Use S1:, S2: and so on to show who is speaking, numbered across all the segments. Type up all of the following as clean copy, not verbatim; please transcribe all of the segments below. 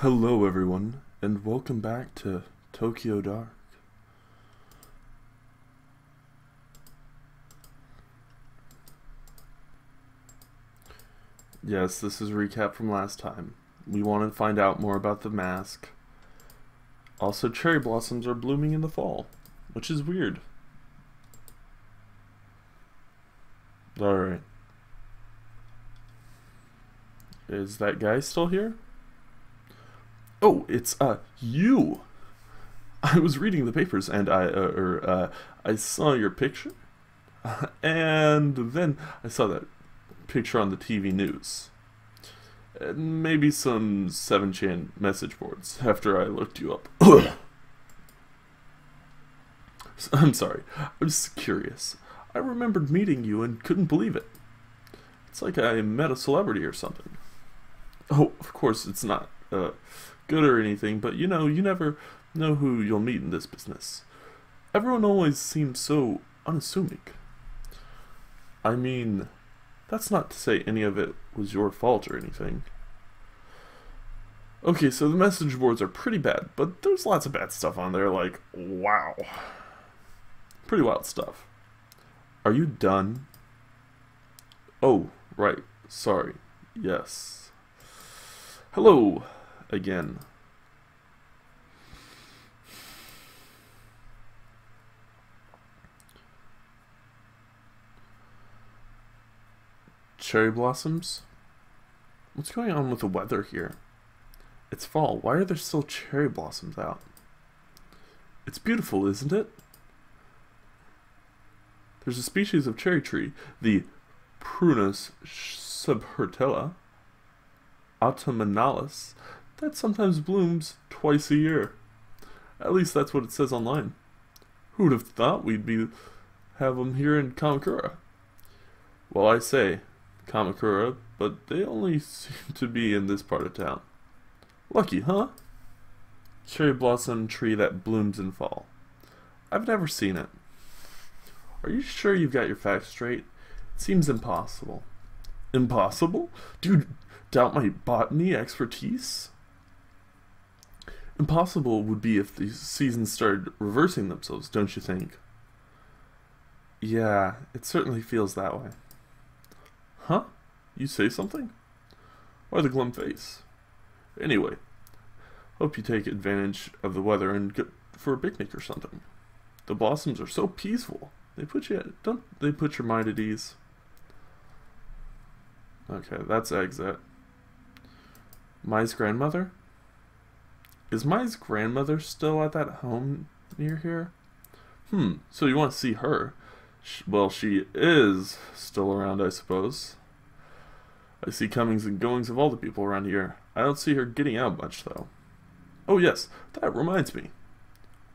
S1: Hello everyone, and welcome back to Tokyo Dark. Yes, this is a recap from last time. We want to find out more about the mask. Also, cherry blossoms are blooming in the fall, which is weird. Alright. Is that guy still here? Oh, it's, you! I was reading the papers and I saw your picture. And then I saw that picture on the TV news. And maybe some 7chan message boards after I looked you up. I'm sorry, I'm just curious. I remembered meeting you and couldn't believe it. It's like I met a celebrity or something. Oh, of course it's not good or anything, but you know, you never know who you'll meet in this business. Everyone always seems so unassuming. I mean, that's not to say any of it was your fault or anything. Okay, so the message boards are pretty bad, but there's lots of bad stuff on there, like, wow. Pretty wild stuff. Are you done? Oh, right. Sorry. Yes. Hello, again. Cherry blossoms? What's going on with the weather here? It's fall. Why are there still cherry blossoms out? It's beautiful, isn't it? There's a species of cherry tree, the Prunus subhirtella autumnalis, that sometimes blooms twice a year. At least that's what it says online. Who would have thought we'd have them here in Kamakura? Well, I say Kamakura, but they only seem to be in this part of town. Lucky, huh? Cherry blossom tree that blooms in fall. I've never seen it. Are you sure you've got your facts straight? It seems impossible. Impossible? Do you doubt my botany expertise? Impossible would be if the seasons started reversing themselves, don't you think? Yeah, it certainly feels that way. Huh? You say something? Why the glum face? Anyway, hope you take advantage of the weather and go for a picnic or something. The blossoms are so peaceful. Don't they put your mind at ease? Okay, that's exit. Mai's grandmother? Is Mai's grandmother still at that home near here? So you want to see her. Well, she is still around, I suppose. I see comings and goings of all the people around here. I don't see her getting out much, though. Oh yes, that reminds me.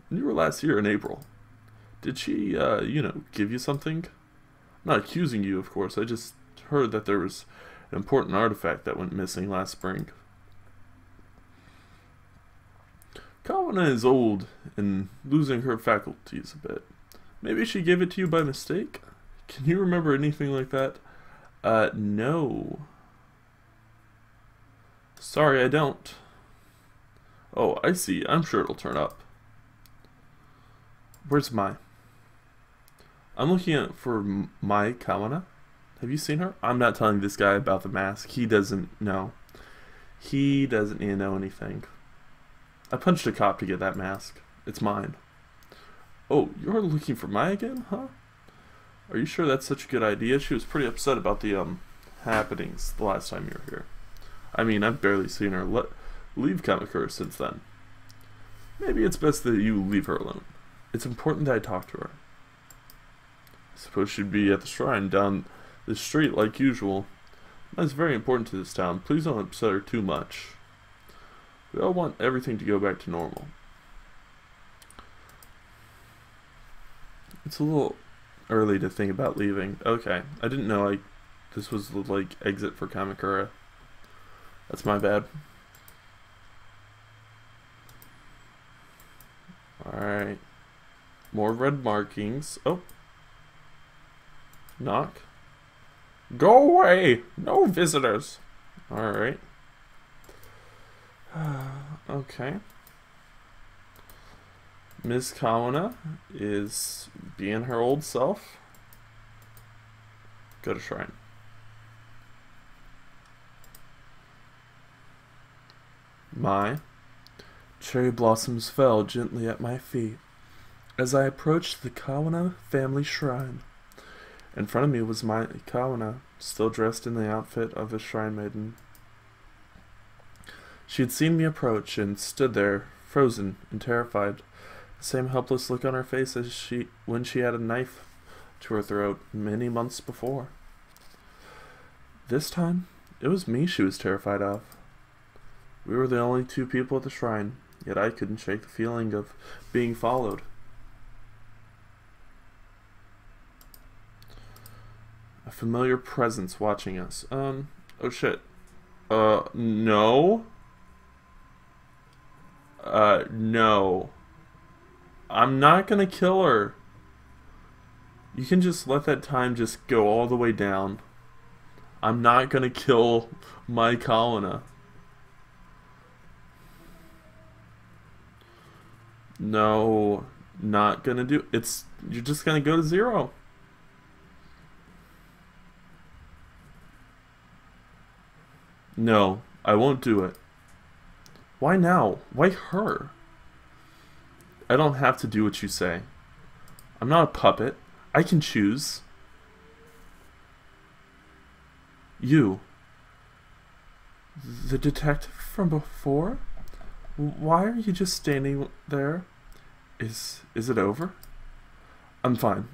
S1: When you were last here in April, did she, give you something? I'm not accusing you, of course. I just heard that there was an important artifact that went missing last spring. Kawana is old and losing her faculties a bit. Maybe she gave it to you by mistake? Can you remember anything like that? No. Sorry, I don't. Oh, I see. I'm sure it'll turn up. Where's Mai? I'm looking for Mai Kawana. Have you seen her? I'm not telling this guy about the mask. He doesn't know. He doesn't need to know anything. I punched a cop to get that mask. It's mine. Oh, you're looking for Mai again, huh? Are you sure that's such a good idea? She was pretty upset about the, happenings the last time you were here. I mean, I've barely seen her leave Kamakura since then. Maybe it's best that you leave her alone. It's important that I talk to her. I suppose she'd be at the shrine down the street like usual. That's very important to this town. Please don't upset her too much. We all want everything to go back to normal. It's a little early to think about leaving. Okay, I didn't know this was the, exit for Kamakura. That's my bad. Alright. More red markings. Oh. Knock. Go away! No visitors! Alright. Okay. Miss Kawana is being her old self. Go to shrine. My cherry blossoms fell gently at my feet as I approached the Kawana family shrine. In front of me was my Kawana, still dressed in the outfit of a shrine maiden. She had seen me approach and stood there, frozen and terrified, the same helpless look on her face as when she had a knife to her throat many months before. This time, it was me she was terrified of. We were the only two people at the shrine, yet I couldn't shake the feeling of being followed. A familiar presence watching us. Oh shit. No. No. I'm not gonna kill her. You can just let that time just go all the way down. I'm not gonna kill my Kawana. No, not gonna do it's. You're just gonna go to 0. No, I won't do it. Why now? Why her? I don't have to do what you say. I'm not a puppet. I can choose. You. The detective from before? Why are you just standing there? Is it over? I'm fine.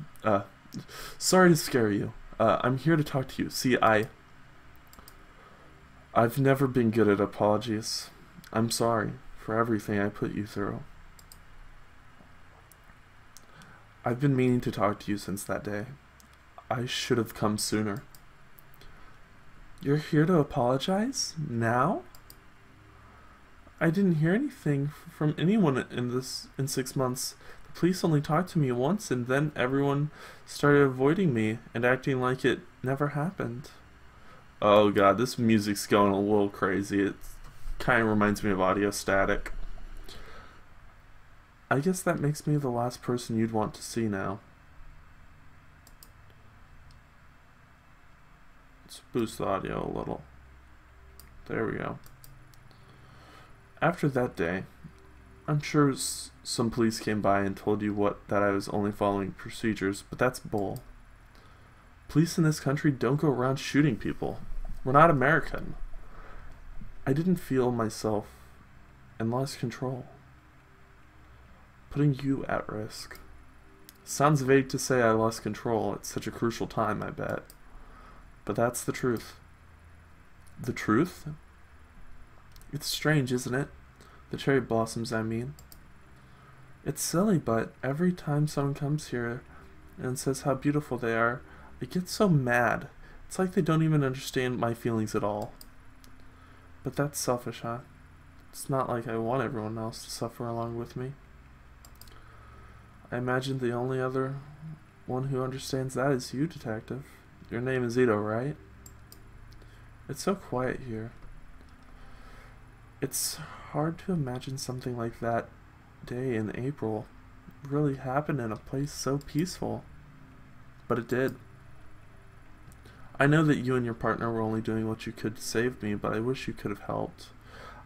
S1: Sorry to scare you. I'm here to talk to you. See, I've never been good at apologies. I'm sorry for everything I put you through. I've been meaning to talk to you since that day. I should have come sooner. You're here to apologize? Now? I didn't hear anything from anyone in 6 months. The police only talked to me once, and then everyone started avoiding me and acting like it never happened. Oh god, this music's going a little crazy. It kind of reminds me of audio static. I guess that makes me the last person you'd want to see now. Let's boost the audio a little. There we go. After that day, I'm sure some police came by and told you that I was only following procedures, but that's bull. Police in this country don't go around shooting people. We're not American. I didn't feel myself and lost control, putting you at risk. Sounds vague to say I lost control at such a crucial time, I bet. But that's the truth. The truth? It's strange, isn't it? The cherry blossoms, I mean. It's silly, but every time someone comes here and says how beautiful they are, I get so mad. It's like they don't even understand my feelings at all. But that's selfish, huh? It's not like I want everyone else to suffer along with me. I imagine the only other one who understands that is you, Detective. Your name is Ito, right? It's so quiet here. It's hard to imagine something like that day in April really happened in a place so peaceful. But it did. I know that you and your partner were only doing what you could to save me, but I wish you could have helped.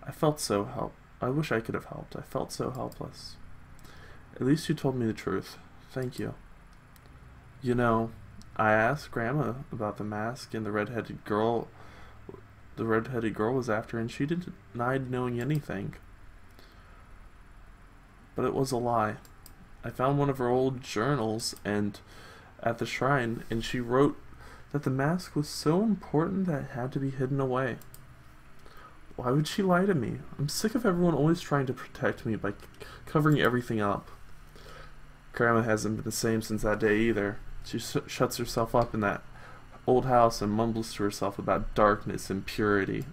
S1: I wish I could have helped. I felt so helpless. At least you told me the truth. Thank you. You know, I asked Grandma about the mask and the redheaded girl was after, and she denied knowing anything. But it was a lie. I found one of her old journals at the shrine, and she wrote that the mask was so important that it had to be hidden away. Why would she lie to me? I'm sick of everyone always trying to protect me by covering everything up. Grandma hasn't been the same since that day either. She shuts herself up in that old house and mumbles to herself about darkness and purity.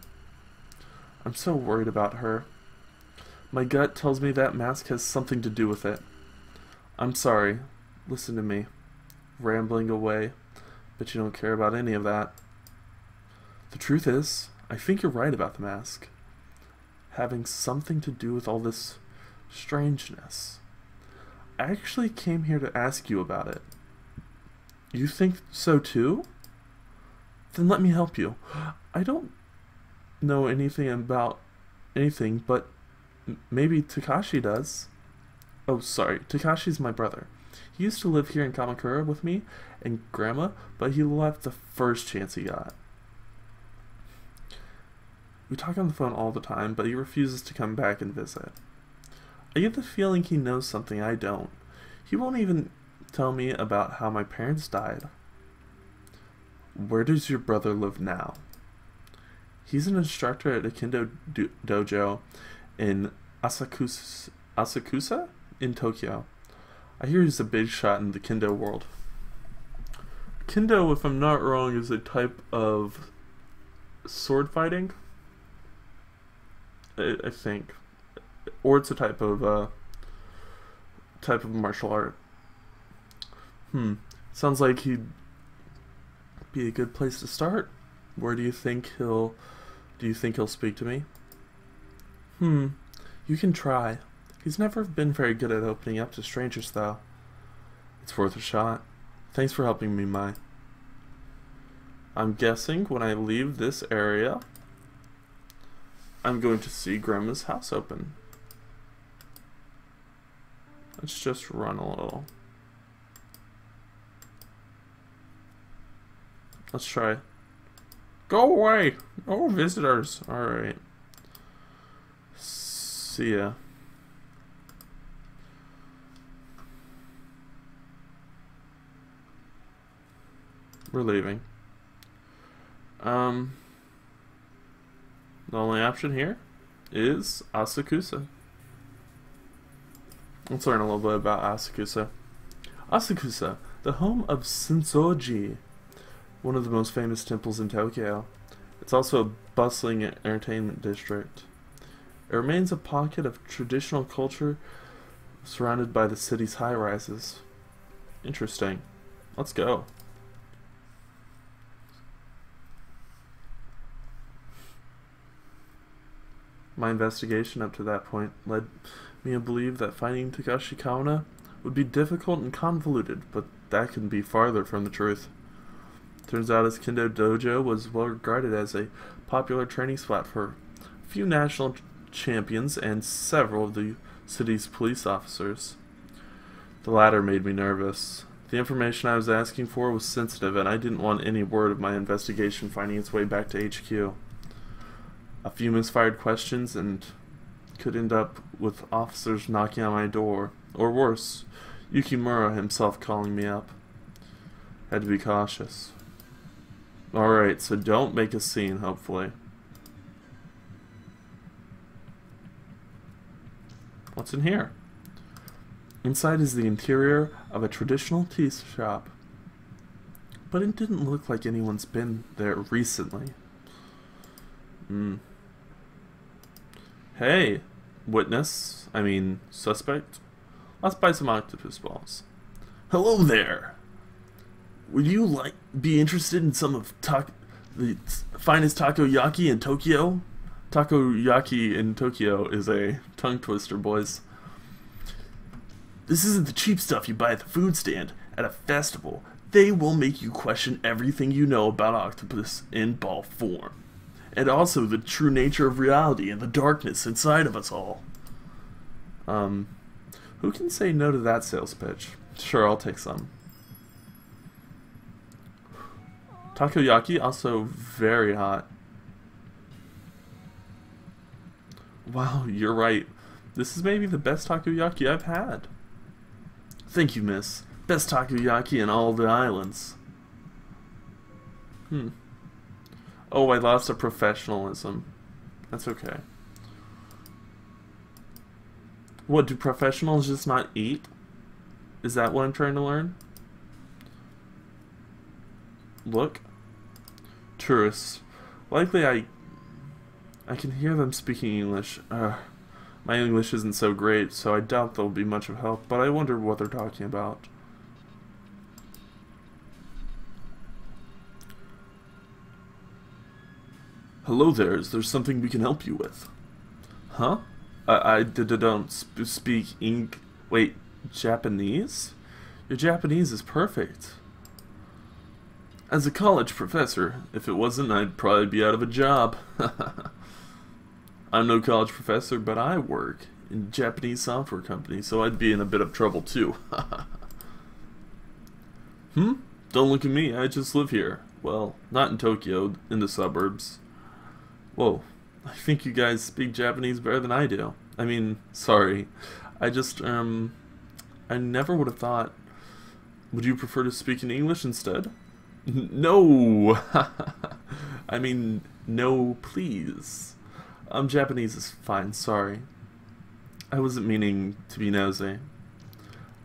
S1: I'm so worried about her. My gut tells me that mask has something to do with it. I'm sorry. Listen to me. Rambling away. But you don't care about any of that. The truth is, I think you're right about the mask. having something to do with all this strangeness. I actually came here to ask you about it. You think so too? Then let me help you. I don't know anything about anything, but maybe Takashi does. Oh, sorry. Takashi's my brother. He used to live here in Kamakura with me and Grandma, but he left the first chance he got. We talk on the phone all the time, but he refuses to come back and visit. I get the feeling he knows something I don't. He won't even tell me about how my parents died. Where does your brother live now? He's an instructor at a kendo dojo in Asakusa in Tokyo. I hear he's a big shot in the kendo world. Kendo, if I'm not wrong, is a type of sword fighting. I think, or it's a type of martial art. Sounds like he'd be a good place to start. Where do you think he'll speak to me? You can try. He's never been very good at opening up to strangers, though. It's worth a shot. Thanks for helping me, Mai. I'm guessing when I leave this area, I'm going to see Grandma's house open. Let's just run a little. Let's try. Go away! No visitors! Alright. See ya. We're leaving. The only option here is Asakusa. Let's learn a little bit about Asakusa. Asakusa, the home of Sensoji, one of the most famous temples in Tokyo. It's also a bustling entertainment district. It remains a pocket of traditional culture surrounded by the city's high-rises. Interesting. Let's go. My investigation up to that point led me to believe that finding Takashi Kawana would be difficult and convoluted, but that couldn't be farther from the truth. Turns out his kendo dojo was well regarded as a popular training spot for a few national champions and several of the city's police officers. The latter made me nervous. The information I was asking for was sensitive, and I didn't want any word of my investigation finding its way back to HQ. A few misfired questions and could end up with officers knocking on my door, or worse, Yukimura himself calling me up. Had to be cautious. Alright, so don't make a scene, hopefully. What's in here? Inside is the interior of a traditional tea shop, but it didn't look like anyone's been there recently. Hey, suspect. Let's buy some octopus balls. Hello there. Would you be interested in some of the finest takoyaki in Tokyo? Takoyaki in Tokyo is a tongue twister, boys. This isn't the cheap stuff you buy at the food stand at a festival. They will make you question everything you know about octopus in ball form. And also the true nature of reality and the darkness inside of us all. Who can say no to that sales pitch? Sure, I'll take some. Takoyaki, also very hot. Wow, you're right. This is maybe the best takoyaki I've had. Thank you, miss. Best takoyaki in all the islands. Oh, I lost a professionalism. That's okay. What, do professionals just not eat? Is that what I'm trying to learn? Look. Tourists. Likely I can hear them speaking English. My English isn't so great, so I doubt they'll be much of help, but I wonder what they're talking about. Hello there, is there something we can help you with? Huh? Don't speak wait, Japanese? Your Japanese is perfect. As a college professor, if it wasn't, I'd probably be out of a job. I'm no college professor, but I work in a Japanese software company, so I'd be in a bit of trouble too. Don't look at me, I just live here. Well, not in Tokyo, in the suburbs. Whoa, I think you guys speak Japanese better than I do. I mean, sorry. I just, I never would have thought. Would you prefer to speak in English instead? No! I mean, no, please. Japanese is fine, sorry. I wasn't meaning to be nosy.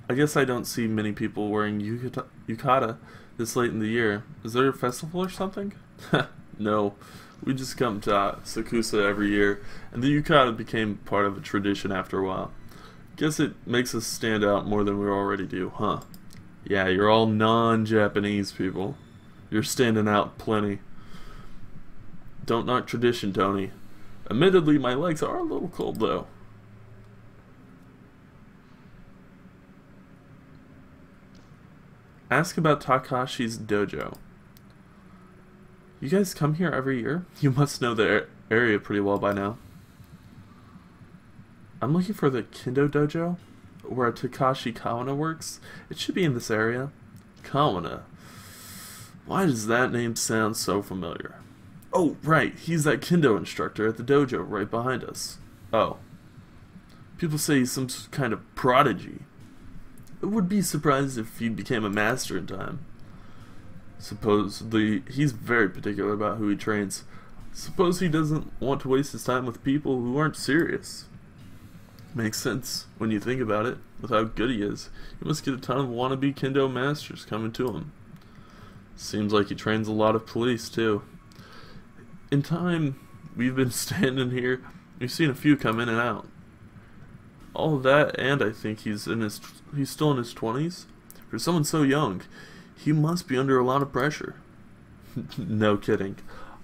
S1: I guess I don't see many people wearing yukata this late in the year. Is there a festival or something? No, we just come to Sakusa every year, and the yukata became part of a tradition after a while. Guess it makes us stand out more than we already do, huh? Yeah, you're all non-Japanese people. You're standing out plenty. Don't knock tradition, Tony. Admittedly, my legs are a little cold, though. Ask about Takashi's dojo. You guys come here every year? You must know the area pretty well by now. I'm looking for the Kendo dojo, where Takashi Kawana works. It should be in this area. Kawana. Why does that name sound so familiar? Oh, right, he's that Kendo instructor at the dojo right behind us. Oh. People say he's some kind of prodigy. I would be surprised if he became a master in time. Supposedly, he's very particular about who he trains. Suppose he doesn't want to waste his time with people who aren't serious. Makes sense when you think about it, with how good he is. He must get a ton of wannabe Kendo masters coming to him. Seems like he trains a lot of police, too. In time, we've been standing here, we've seen a few come in and out. All of that, and I think he's still in his 20s. For someone so young, he must be under a lot of pressure. No kidding.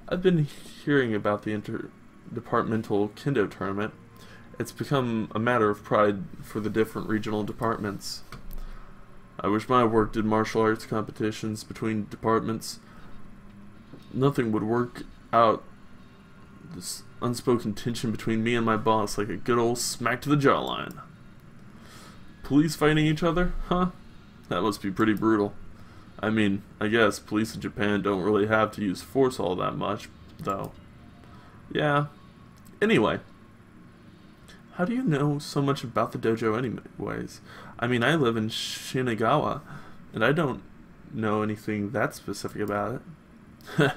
S1: I've been hearing about the interdepartmental Kendo tournament. It's become a matter of pride for the different regional departments. I wish my work did martial arts competitions between departments. Nothing would work out this unspoken tension between me and my boss like a good old smack to the jawline. Police fighting each other? Huh? That must be pretty brutal. I mean, I guess police in Japan don't really have to use force all that much, though. Yeah. Anyway. How do you know so much about the dojo anyways? I mean, I live in Shinagawa, and I don't know anything that specific about it.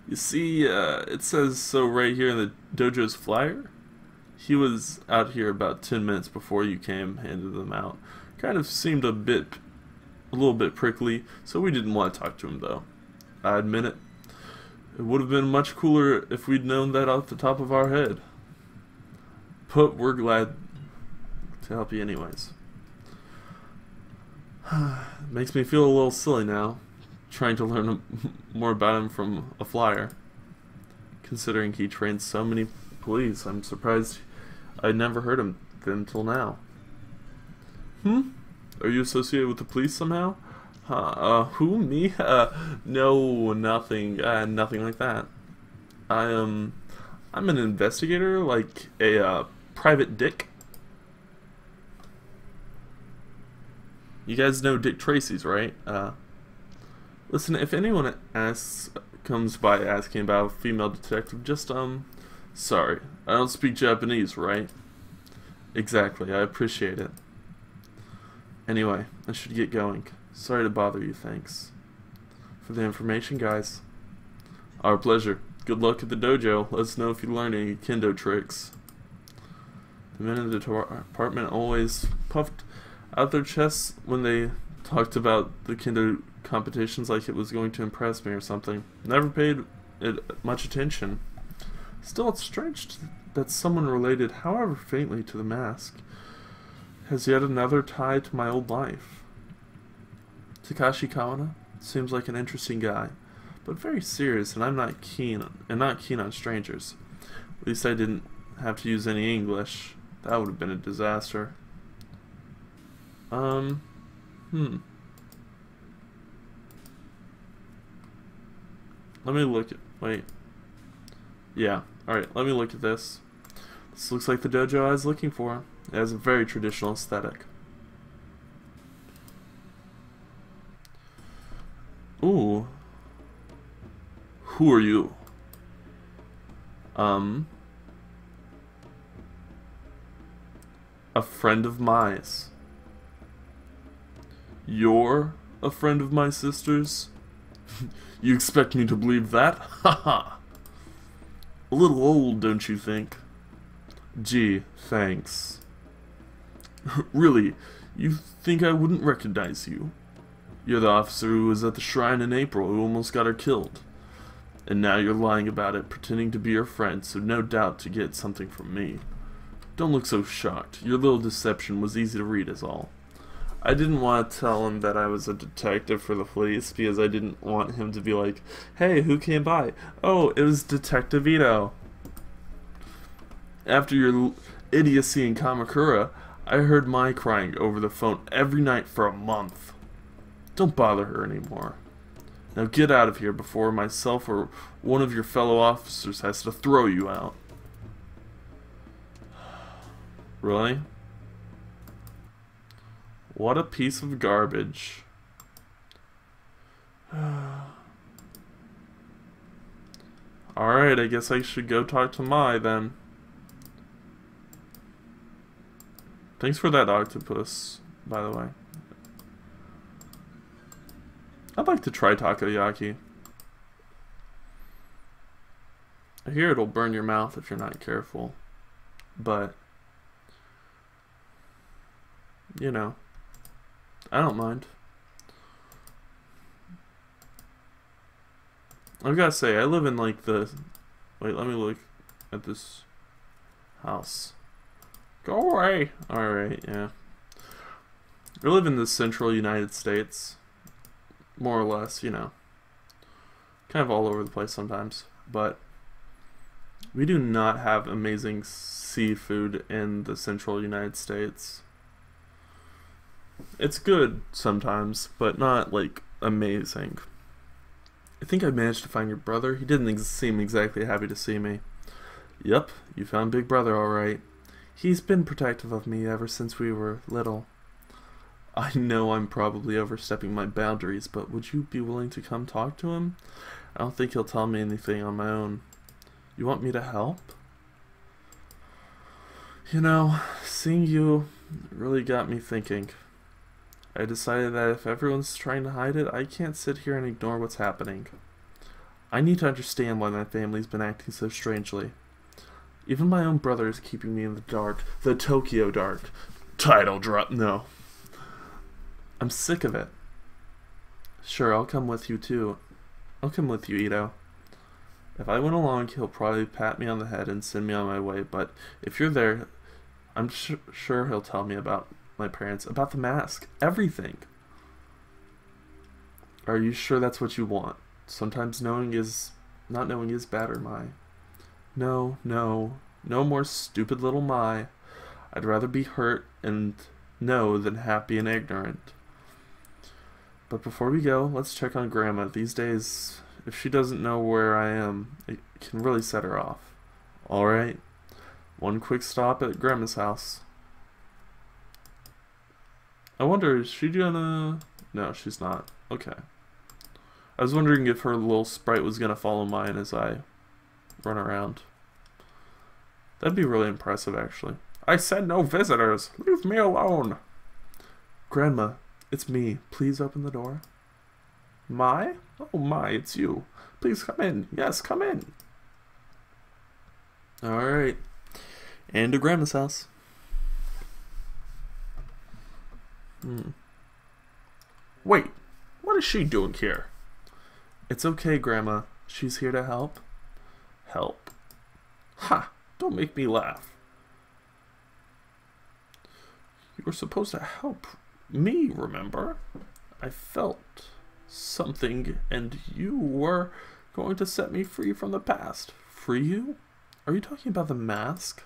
S1: You see, it says so right here in the dojo's flyer. He was out here about 10 minutes before you came, handed them out. Kind of seemed a little bit prickly, so we didn't want to talk to him though. I admit it. It would have been much cooler if we'd known that off the top of our head. But we're glad to help you anyways. Makes me feel a little silly now, trying to learn more about him from a flyer. Considering he trains so many police, I'm surprised I'd never heard of them till now. Are you associated with the police somehow? Who, me? No, nothing, nothing like that. I'm an investigator, like a, private dick. You guys know Dick Tracy's, right? Listen, if anyone comes by asking about a female detective, just, sorry, I don't speak Japanese, right? Exactly, I appreciate it. Anyway, I should get going. Sorry to bother you, thanks for the information, guys. Our pleasure. Good luck at the dojo. Let us know if you learn any kendo tricks. The men in the department always puffed out their chests when they talked about the kendo competitions like it was going to impress me or something. Never paid it much attention. Still, it's strange that someone related, however faintly, to the mask has yet another tie to my old life. Takashi Kawana seems like an interesting guy, but very serious, and I'm not keen on strangers. At least I didn't have to use any English. That would have been a disaster. Let me look at, wait. Yeah, alright, let me look at this. This looks like the dojo I was looking for. It has a very traditional aesthetic. Ooh. Who are you? A friend of mine's. You're a friend of my sister's? You expect me to believe that? Haha. A little old, don't you think? Gee, thanks. Really, you think I wouldn't recognize you? You're the officer who was at the shrine in April who almost got her killed. And now you're lying about it, pretending to be her friend, so no doubt to get something from me. Don't look so shocked. Your little deception was easy to read is all. I didn't want to tell him that I was a detective for the police because I didn't want him to be like, hey, who came by? Oh, it was Detective Ito. After your idiocy in Kamakura, I heard Mai crying over the phone every night for a month. Don't bother her anymore. Now get out of here before myself or one of your fellow officers has to throw you out. Really? What a piece of garbage. Alright, I guess I should go talk to Mai then. Thanks for that octopus, by the way. I'd like to try takoyaki. I hear it'll burn your mouth if you're not careful. But, you know, I don't mind. I've got to say, I live in like the... Wait, let me look at this house. Go away! Alright, yeah. I live in the central United States. More or less, you know. Kind of all over the place sometimes. But we do not have amazing seafood in the central United States. It's good sometimes, but not, like, amazing. I think I managed to find your brother. He didn't seem exactly happy to see me. Yep, you found Big Brother alright. He's been protective of me ever since we were little. I know I'm probably overstepping my boundaries, but would you be willing to come talk to him? I don't think he'll tell me anything on my own. You want me to help? You know, seeing you really got me thinking. I decided that if everyone's trying to hide it, I can't sit here and ignore what's happening. I need to understand why my family's been acting so strangely. Even my own brother is keeping me in the dark. The Tokyo dark. Title drop, no. I'm sick of it. Sure, I'll come with you too. I'll come with you, Ito. If I went along, he'll probably pat me on the head and send me on my way, but if you're there, I'm sure he'll tell me about my parents, about the mask, everything. Are you sure that's what you want? Sometimes not knowing is better, Mai. No more stupid little Mai. I'd rather be hurt and know than happy and ignorant. But before we go, let's check on Grandma. These days, if she doesn't know where I am, it can really set her off. Alright, one quick stop at Grandma's house. I wonder, is she gonna... No, she's not. Okay. I was wondering if her little sprite was gonna follow mine as I run around. That'd be really impressive, actually. I said no visitors! Leave me alone! Grandma, it's me. Please open the door. Mai? Oh, Mai, it's you. Please come in. Yes, come in. Alright. And to Grandma's house. Wait, what is she doing here? It's okay, Grandma. She's here to help. Help? Ha! Don't make me laugh. You were supposed to help me, remember? I felt something, and you were going to set me free from the past. Free you? Are you talking about the mask?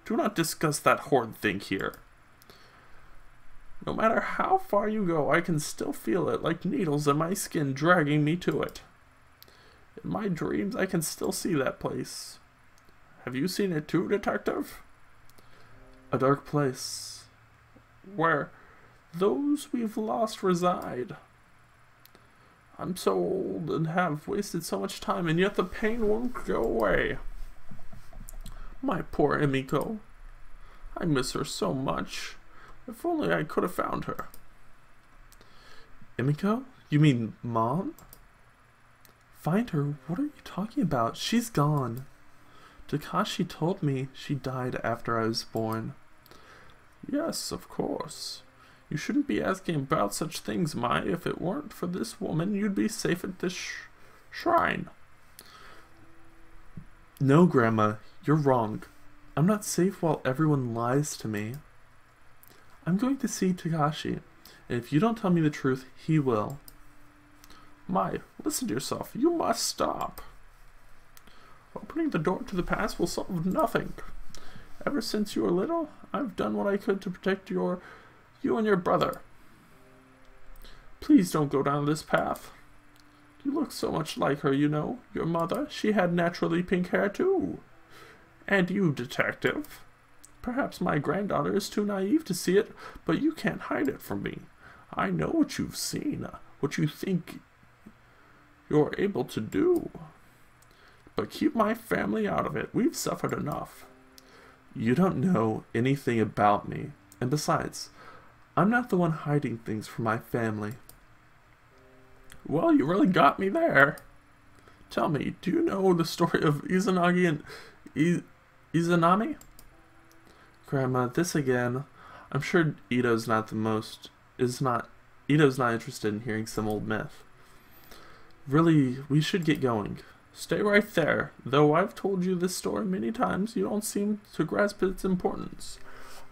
S1: Do not discuss that horrid thing here. No matter how far you go, I can still feel it like needles in my skin dragging me to it. In my dreams, I can still see that place. Have you seen it too, Detective? A dark place, where those we've lost reside. I'm so old and have wasted so much time, and yet the pain won't go away. My poor Emiko. I miss her so much. If only I could have found her. Emiko? You mean Mom? Find her? What are you talking about? She's gone. Takashi told me she died after I was born. Yes, of course. You shouldn't be asking about such things, Mai. If it weren't for this woman, you'd be safe at this shrine. No, Grandma, you're wrong. I'm not safe while everyone lies to me. I'm going to see Takashi, and if you don't tell me the truth, he will. Mai, listen to yourself. You must stop. Opening the door to the past will solve nothing. Ever since you were little, I've done what I could to protect you and your brother. Please don't go down this path. You look so much like her, you know. Your mother, she had naturally pink hair too. And you, Detective. Perhaps my granddaughter is too naive to see it, but you can't hide it from me. I know what you've seen, what you think you're able to do. But keep my family out of it. We've suffered enough. You don't know anything about me. And besides, I'm not the one hiding things from my family. Well, you really got me there. Tell me, do you know the story of Izanagi and Izanami? Grandma, this again. I'm sure Ito's not interested in hearing some old myth. Really, we should get going. Stay right there. Though I've told you this story many times, you don't seem to grasp its importance.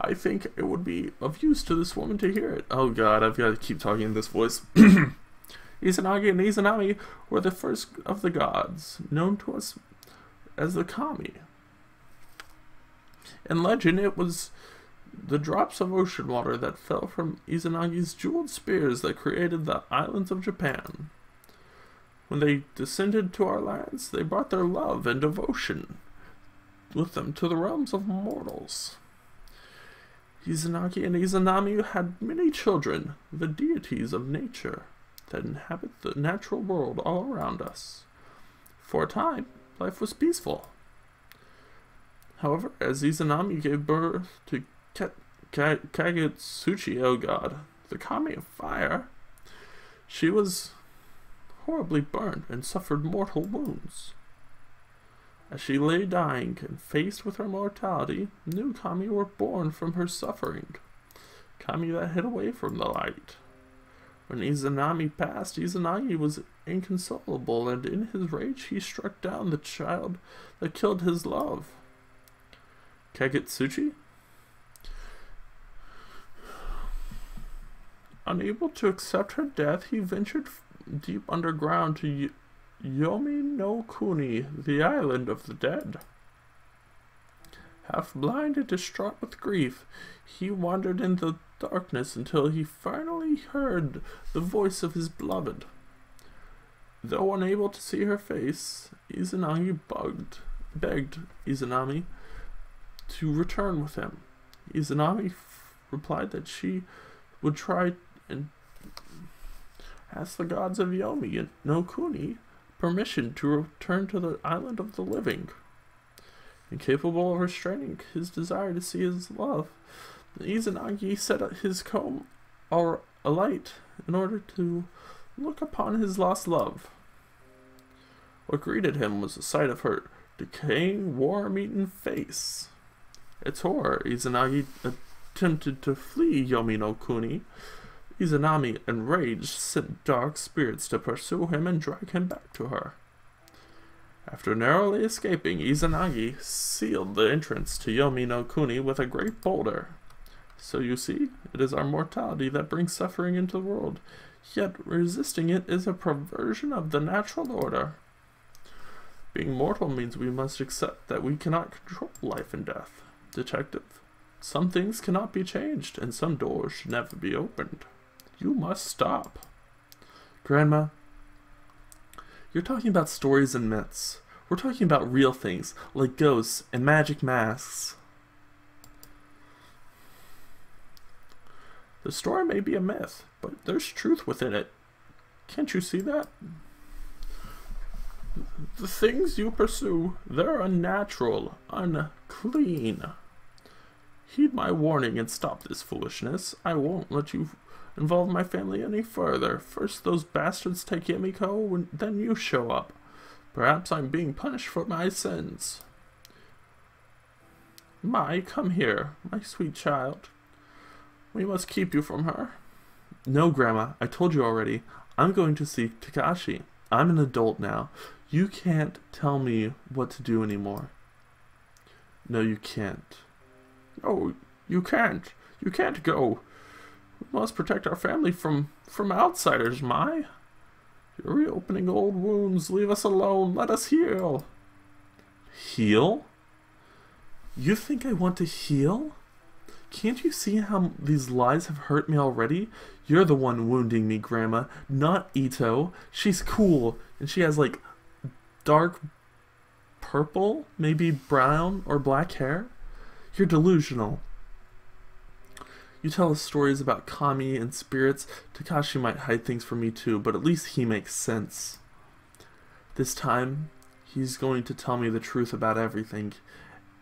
S1: I think it would be of use to this woman to hear it. Oh god, I've got to keep talking in this voice. Izanagi and Izanami were the first of the gods, known to us as the Kami. In legend, it was the drops of ocean water that fell from Izanagi's jeweled spears that created the islands of Japan. When they descended to our lands, they brought their love and devotion with them to the realms of mortals. Izanagi and Izanami had many children, the deities of nature that inhabit the natural world all around us. For a time, life was peaceful. However, as Izanami gave birth to Kagutsuchi, oh god, the Kami of Fire, she was horribly burned and suffered mortal wounds. As she lay dying and faced with her mortality, new Kami were born from her suffering, Kami that hid away from the light. When Izanami passed, Izanagi was inconsolable, and in his rage he struck down the child that killed his love. Kagutsuchi? Unable to accept her death, he ventured deep underground to Yomi no Kuni, the island of the dead. Half blind and distraught with grief, he wandered in the darkness until he finally heard the voice of his beloved. Though unable to see her face, Izanagi begged Izanami to return with him. Izanami replied that she would try and ask the gods of Yomi no Kuni permission to return to the island of the living. Incapable of restraining his desire to see his love, Izanagi set his comb alight in order to look upon his lost love. What greeted him was the sight of her decaying, worm-eaten face. Its horror, Izanagi attempted to flee Yomi no Kuni. Izanami, enraged, sent dark spirits to pursue him and drag him back to her. After narrowly escaping, Izanagi sealed the entrance to Yomi no Kuni with a great boulder. So you see, it is our mortality that brings suffering into the world, yet resisting it is a perversion of the natural order. Being mortal means we must accept that we cannot control life and death. Detective, some things cannot be changed, and some doors should never be opened. You must stop. Grandma, you're talking about stories and myths. We're talking about real things, like ghosts and magic masks. The story may be a myth, but there's truth within it. Can't you see that? The things you pursue, they're unnatural, unclean. Heed my warning and stop this foolishness. I won't let you involve my family any further. First those bastards take Yamiko, and then you show up. Perhaps I'm being punished for my sins. Mai, come here, my sweet child. We must keep you from her. No, Grandma, I told you already. I'm going to see Takashi. I'm an adult now. You can't tell me what to do anymore. No, you can't. No, you can't. You can't go. We must protect our family from outsiders, Mai. You're reopening old wounds. Leave us alone. Let us heal. Heal? You think I want to heal? Can't you see how these lies have hurt me already? You're the one wounding me, Grandma, not Ito. She's cool, and she has, like, dark purple, maybe brown or black hair. You're delusional. You tell us stories about kami and spirits. Takashi might hide things from me too, but at least he makes sense. This time, he's going to tell me the truth about everything.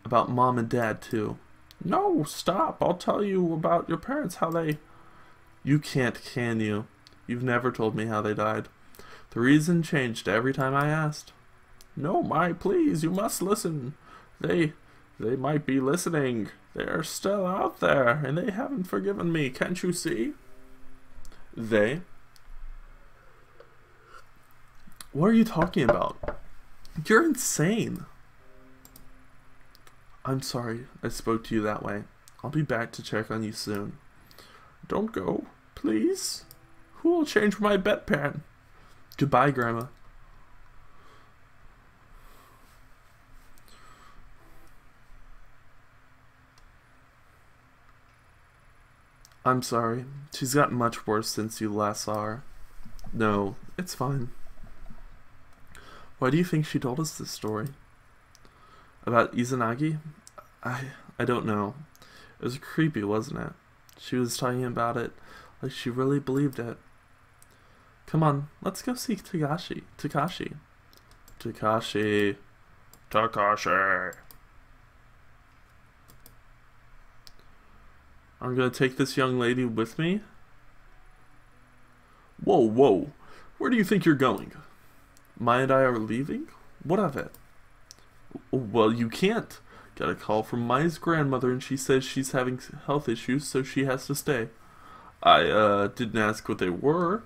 S1: About Mom and Dad too. No, stop. I'll tell you about your parents, how they... You can't, can you? You've never told me how they died. The reason changed every time I asked. No, Mai, please, you must listen. They might be listening. They're still out there, and they haven't forgiven me. Can't you see? They? What are you talking about? You're insane. I'm sorry I spoke to you that way. I'll be back to check on you soon. Don't go, please. Who will change my bedpan? Goodbye, Grandma. I'm sorry. She's gotten much worse since you last saw her. No, it's fine. Why do you think she told us this story? About Izanagi? I don't know. It was creepy, wasn't it? She was talking about it like she really believed it. Come on, let's go see Takashi. Takashi. I'm gonna take this young lady with me? Whoa. Where do you think you're going? Mai and I are leaving? What of it? Well, you can't. Got a call from Mai's grandmother and she says she's having health issues, so she has to stay. I didn't ask what they were.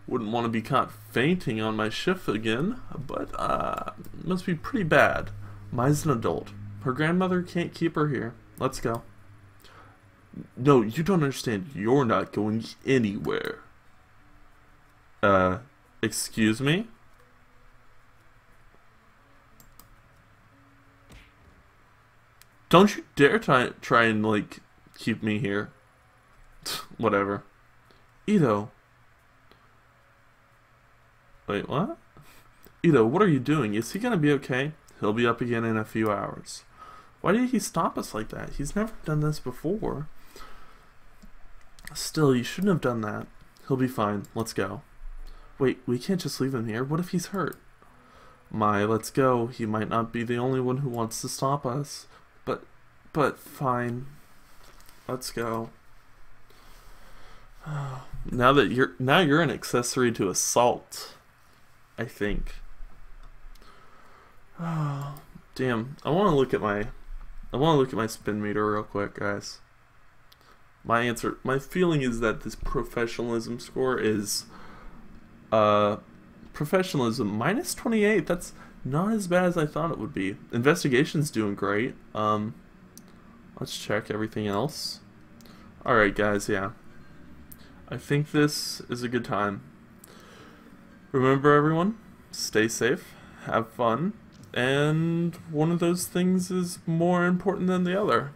S1: Wouldn't want to be caught fainting on my shift again, but it must be pretty bad. Mai's an adult. Her grandmother can't keep her here. Let's go. No, you don't understand. You're not going anywhere. Excuse me? Don't you dare try and, like, keep me here. Whatever. Ito. Wait, what? Ito, what are you doing? Is he gonna be okay? He'll be up again in a few hours. Why did he stop us like that? He's never done this before. Still, you shouldn't have done that. He'll be fine. Let's go. Wait, we can't just leave him here. What if he's hurt? Mai, let's go. He might not be the only one who wants to stop us. But fine. Let's go. Now you're an accessory to assault, I think. Oh, damn. I want to look at my spin meter real quick, guys. My feeling is that this professionalism score is professionalism minus 28. That's not as bad as I thought it would be. Investigation's doing great. Let's check everything else. Alright, guys, yeah. I think this is a good time. Remember, everyone, stay safe, have fun, and one of those things is more important than the other.